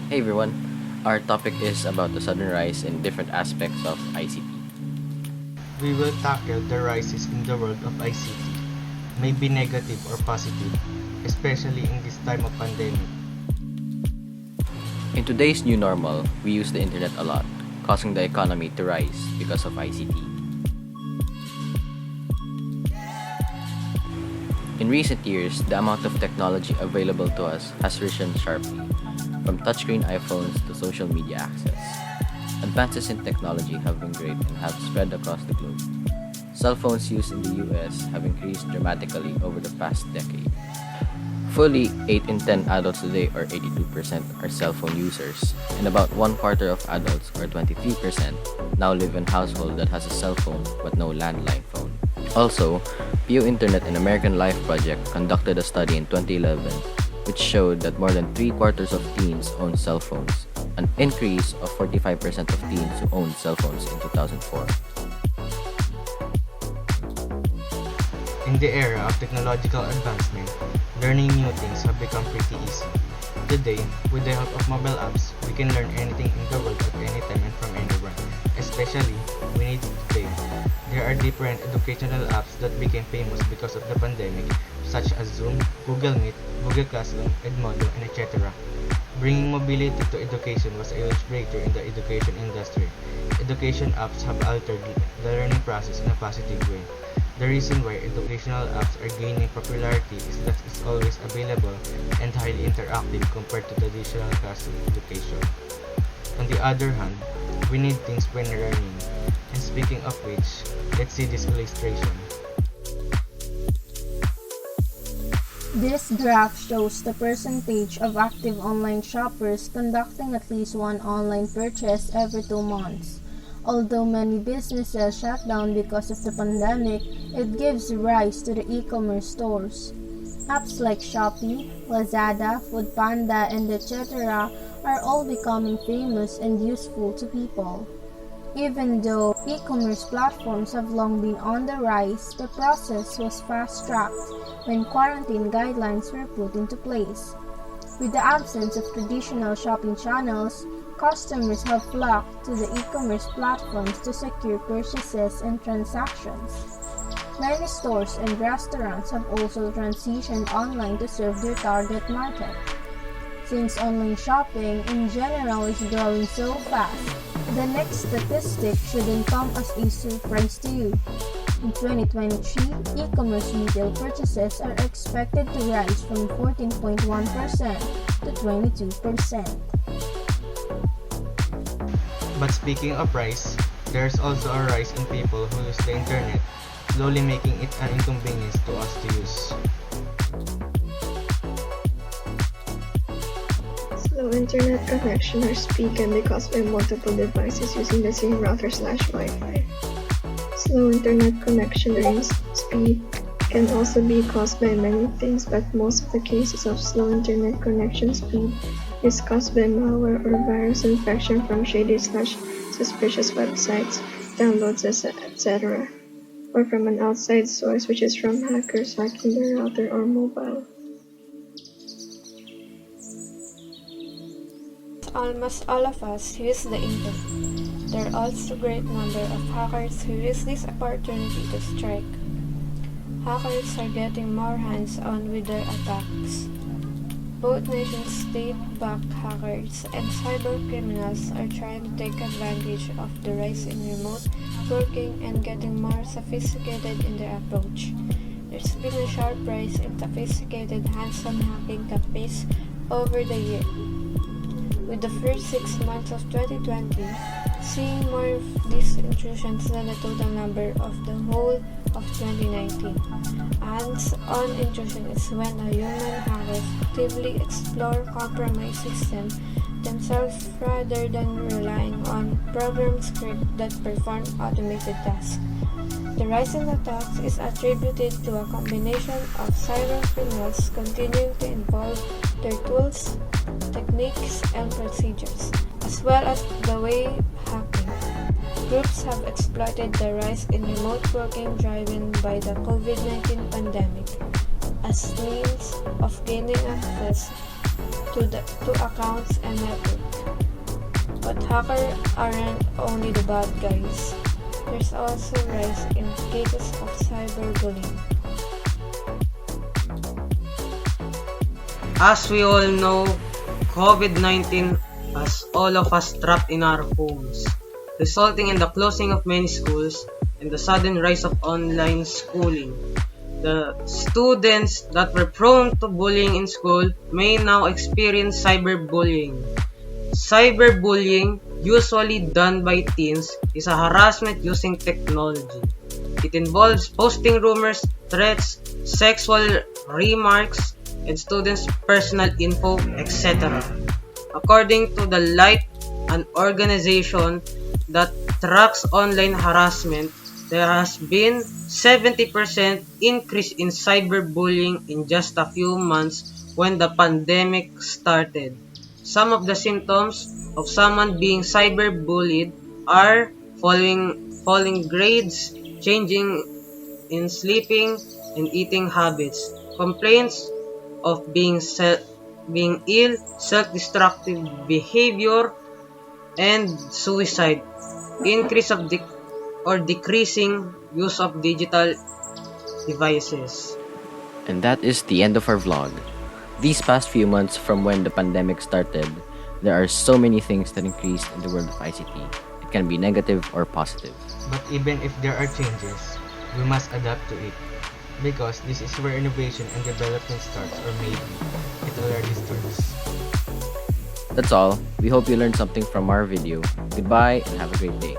Hey everyone, our topic is about the sudden rise in different aspects of ICT. We will tackle the rises in the world of ICT, maybe negative or positive, especially in this time of pandemic. In today's new normal, we use the internet a lot, causing the economy to rise because of ICT. In recent years, the amount of technology available to us has risen sharply, from touchscreen iPhones to social media access. Advances in technology have been great and have spread across the globe. Cell phones used in the US have increased dramatically over the past decade. Fully 8 in 10 adults today, or 82%, are cell phone users, and about one quarter of adults, or 23%, now live in a household that has a cell phone but no landline phone. Also, Pew Internet and American Life Project conducted a study in 2011 which showed that more than three-quarters of teens own cell phones, an increase of 45% of teens who owned cell phones in 2004. In the era of technological advancement, learning new things have become pretty easy. Today, with the help of mobile apps, we can learn anything in the world at any time and from anywhere, especially we need today. There are different educational apps that became famous because of the pandemic, such as Zoom, Google Meet, Google Classroom, Edmodo, and etc. Bringing mobility to education was a huge breakthrough in the education industry. Education apps have altered the learning process in a positive way. The reason why educational apps are gaining popularity is that it's always available and highly interactive compared to traditional classroom education. On the other hand, we need things when learning. And speaking of which, let's see this illustration. This graph shows the percentage of active online shoppers conducting at least one online purchase every 2 months. Although many businesses shut down because of the pandemic, it gives rise to the e-commerce stores. Apps like Shopee, Lazada, Foodpanda, and etc. are all becoming famous and useful to people. Even though e-commerce platforms have long been on the rise, the process was fast-tracked when quarantine guidelines were put into place. With the absence of traditional shopping channels, customers have flocked to the e-commerce platforms to secure purchases and transactions. Many stores and restaurants have also transitioned online to serve their target market. Since online shopping in general is growing so fast, the next statistic shouldn't come as a surprise to you. In 2023, e-commerce retail purchases are expected to rise from 14.1% to 22%. But speaking of rise, there's also a rise in people who use the internet, slowly making it an inconvenience to us to use. Slow internet connection or speed can be caused by multiple devices using the same router/Wi-Fi. Slow internet connection or speed can also be caused by many things, but most of the cases of slow internet connection speed is caused by malware or virus infection from shady/suspicious websites, downloads, etc., or from an outside source, which is from hackers hacking the router or mobile. Almost all of us use the internet. There are also a great number of hackers who use this opportunity to strike. Hackers are getting more hands-on with their attacks. Both nation-state-backed hackers and cybercriminals are trying to take advantage of the rise in remote working and getting more sophisticated in their approach. There's been a sharp rise in sophisticated hands-on hacking campaigns over the year, with the first 6 months of 2020 seeing more of these intrusions than the total number of the whole of 2019. Hands-on intrusion is when a human hackers actively explore compromised systems themselves rather than relying on programmed scripts that perform automated tasks. The rise in attacks is attributed to a combination of cybercriminals continuing to evolve their tools, techniques, and procedures, as well as the way hacking. Groups have exploited the rise in remote working driven by the COVID-19 pandemic as means of gaining access to accounts and network. But hackers aren't only the bad guys. There's also rise in cases of cyberbullying. As we all know, COVID-19 has all of us trapped in our homes, resulting in the closing of many schools and the sudden rise of online schooling. The students that were prone to bullying in school may now experience cyberbullying. Cyberbullying, usually done by teens, is a harassment using technology. It involves posting rumors, threats, sexual remarks, and students' personal info, etc. According to the Light, an organization that tracks online harassment, there has been 70% increase in cyberbullying in just a few months when the pandemic started. Some of the symptoms of someone being cyberbullied are falling grades, changing in sleeping and eating habits, complaints of being ill, self-destructive behavior, and suicide, increase of decreasing use of digital devices. And that is the end of our vlog. These past few months from when the pandemic started, there are so many things that increased in the world of ICT. It can be negative or positive. But even if there are changes, we must adapt to it. Because this is where innovation and development starts, or maybe it already starts. That's all. We hope you learned something from our video. Goodbye and have a great day.